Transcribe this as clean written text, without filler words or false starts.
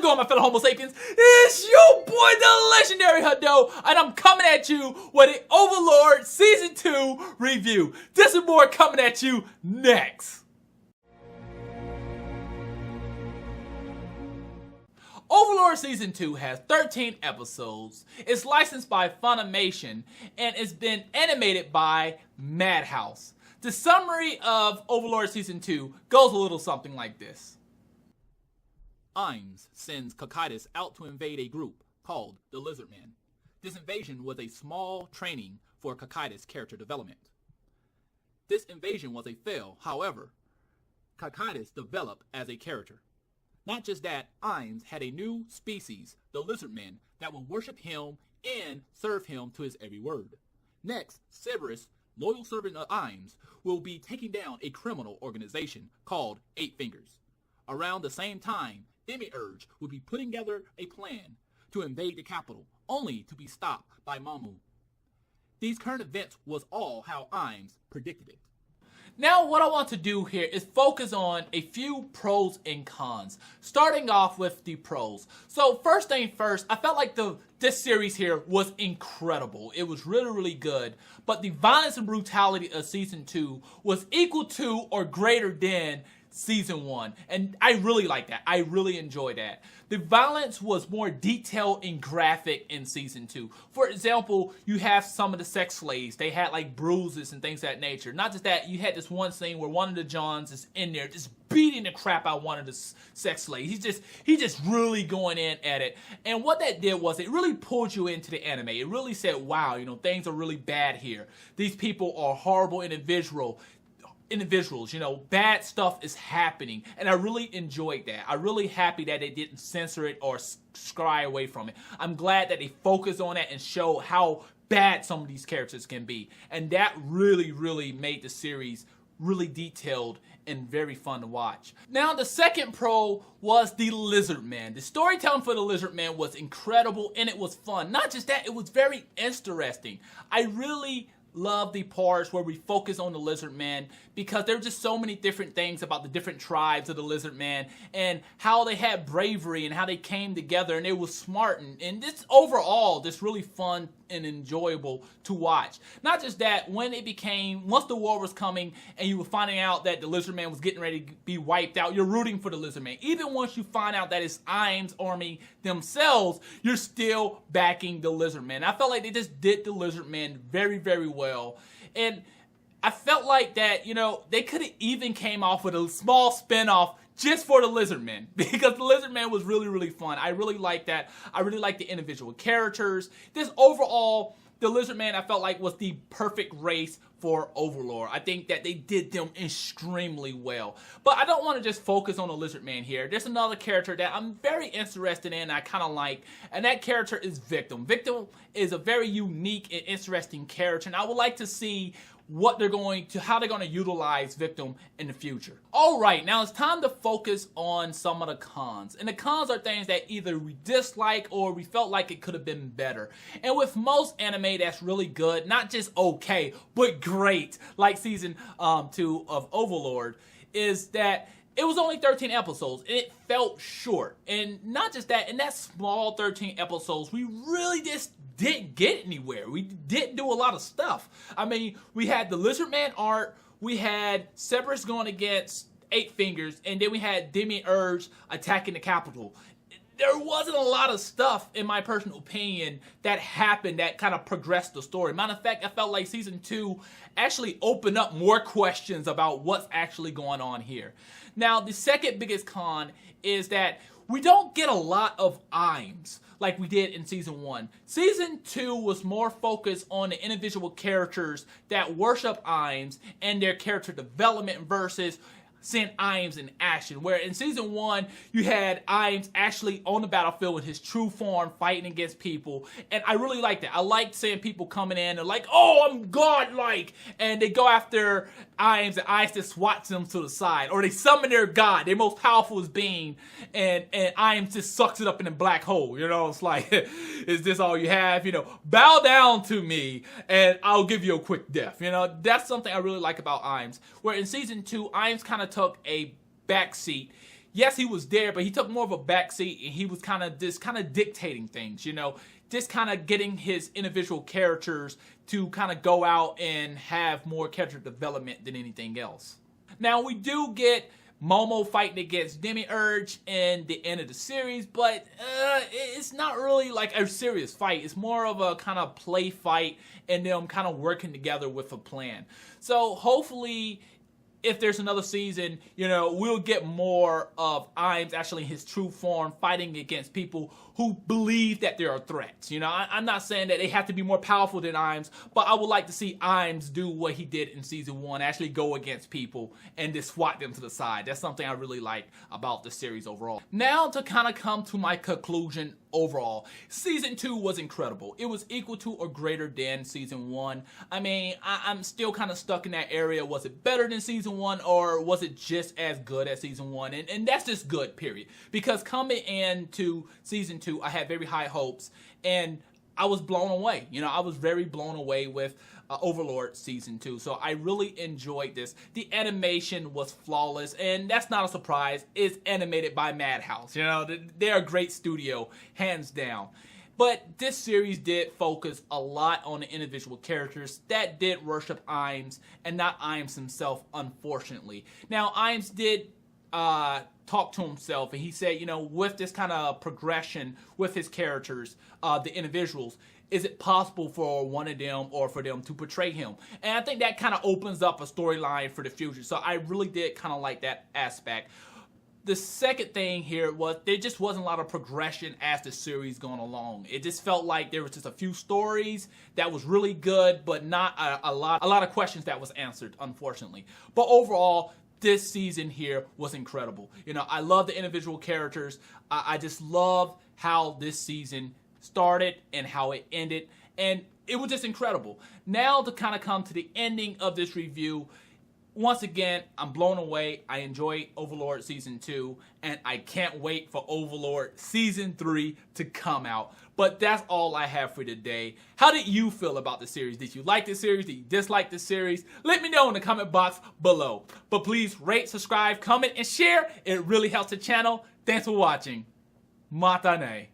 going, my fellow Homo sapiens? It's your boy, the legendary Hadou, and I'm coming at you with an Overlord Season 2 review. This and more coming at you next. Overlord Season 2 has 13 episodes, it's licensed by Funimation, and it's been animated by Madhouse. The summary of Overlord Season 2 goes a little something like this. Imes sends Cocytus out to invade a group called the Lizardmen. This invasion was a small training for Cocytus' character development. This invasion was a fail, however, Cocytus developed as a character. Not just that, Imes had a new species, the Lizardmen, that will worship him and serve him to his every word. Next, Cerberus, loyal servant of Imes, will be taking down a criminal organization called Eight Fingers. Around the same time, Demiurge will be putting together a plan to invade the capital, only to be stopped by Mamu. These current events was all how Imes predicted it. Now what I want to do here is focus on a few pros and cons, starting off with the pros. So first thing first, I felt like this series here was incredible. It was really good, but the violence and brutality of Season 2 was equal to or greater than Season 1, and I really like that. I really enjoyed that. The violence was more detailed and graphic in Season 2. For example, you have some of the sex slaves. They had like bruises and things of that nature. Not just that, you had this one scene where one of the Johns is in there just beating the crap out of one of the sex slaves. He's just really going in at it. And what that did was it really pulled you into the anime. It really said, wow, you know, things are really bad here. These people are horrible individuals, you know, bad stuff is happening, and I really enjoyed that. I'm really happy that they didn't censor it or shy away from it. I'm glad that they focused on that and showed how bad some of these characters can be, and that really made the series really detailed and very fun to watch. Now the second pro was the Lizardmen. The storytelling for the Lizardmen was incredible and it was fun. Not just that, it was very interesting. I really love the parts where we focus on the Lizardmen because there are just so many different things about the different tribes of the Lizardmen and how they had bravery and how they came together and they were smart and this overall just really fun and enjoyable to watch. Not just that, when it became, once the war was coming and you were finding out that the Lizardman was getting ready to be wiped out, you're rooting for the Lizardman. Even once you find out that it's Imes' army themselves, you're still backing the Lizardman. I felt like they just did the Lizardman very well. And I felt like that, you know, they could have even came off with a small spinoff just for the Lizardmen, because the Lizardmen was really fun. I really liked that. I really liked the individual characters. This overall, the Lizardmen I felt like was the perfect race for Overlord. I think that they did them extremely well. But I don't want to just focus on the Lizardman here. There's another character that I'm very interested in, I kind of like, and that character is Victim. Victim is a very unique and interesting character, and I would like to see how they're going to utilize Victim in the future. Alright, now it's time to focus on some of the cons. And the cons are things that either we dislike or we felt like it could have been better. And with most anime that's really good, not just okay, but great, like Season 2 of Overlord, is that it was only 13 episodes, and it felt short. And not just that, in that small 13 episodes, we really just didn't get anywhere. We didn't do a lot of stuff. I mean, we had the Lizardman art, we had Cerberus going against Eight Fingers, and then we had Demiurge attacking the capital. There wasn't a lot of stuff, in my personal opinion, that happened that kind of progressed the story. Matter of fact, I felt like Season 2 actually opened up more questions about what's actually going on here. Now, the second biggest con is that we don't get a lot of Imes like we did in Season 1. Season 2 was more focused on the individual characters that worship Imes and their character development versus seeing Imes in action, where in Season 1 you had Imes actually on the battlefield with his true form fighting against people, and I really liked that. I liked seeing people coming in and like, oh, I'm godlike, and they go after Imes and Imes just swats them to the side, or they summon their god, their most powerful being, and Imes just sucks it up in a black hole. You know, it's like, is this all you have? You know, bow down to me and I'll give you a quick death. You know, that's something I really like about Imes, where in Season 2 Imes kind of took a backseat. yes, he was there, but he took more of a backseat, and he was kind of dictating things, you know, just kind of getting his individual characters to kind of go out and have more character development than anything else. Now, we do get Momo fighting against Demiurge in the end of the series, but it's not really like a serious fight. It's more of a kind of play fight and them kind of working together with a plan. So hopefully, if there's another season, you know, we'll get more of Imes actually in his true form fighting against people who believe that there are threats. You know, I'm not saying that they have to be more powerful than Imes, but I would like to see Imes do what he did in season 1, actually go against people and just swat them to the side. That's something I really like about the series overall. Now to kind of come to my conclusion overall. Season 2 was incredible. It was equal to or greater than season 1. I mean, I'm still kind of stuck in that area. Was it better than season 1 or was it just as good as season 1? And that's just good, period. Because coming into season 2, I had very high hopes and I was blown away. You know, I was very blown away with Overlord season 2. So I really enjoyed this. The animation was flawless, and that's not a surprise. It's animated by Madhouse. You know, they're a great studio, hands down. But this series did focus a lot on the individual characters that did worship Imes and not Imes himself, unfortunately. Now, Imes did talk to himself, and he said, you know, with this kind of progression with his characters, the individuals, is it possible for one of them or for them to portray him? And I think that kind of opens up a storyline for the future. So I really did kind of like that aspect. The second thing here was there just wasn't a lot of progression as the series going along. It just felt like there was just a few stories that was really good, but not a lot of questions that was answered, unfortunately. But overall, this season here was incredible. You know, I love the individual characters. I just love how this season started and how it ended, and it was just incredible. Now to kind of come to the ending of this review, once again, I'm blown away. I enjoyed Overlord season 2, and I can't wait for Overlord season 3 to come out. But that's all I have for today. How did you feel about the series? Did you like the series? Did you dislike the series? Let me know in the comment box below. But please rate, subscribe, comment, and share. It really helps the channel. Thanks for watching. Matane.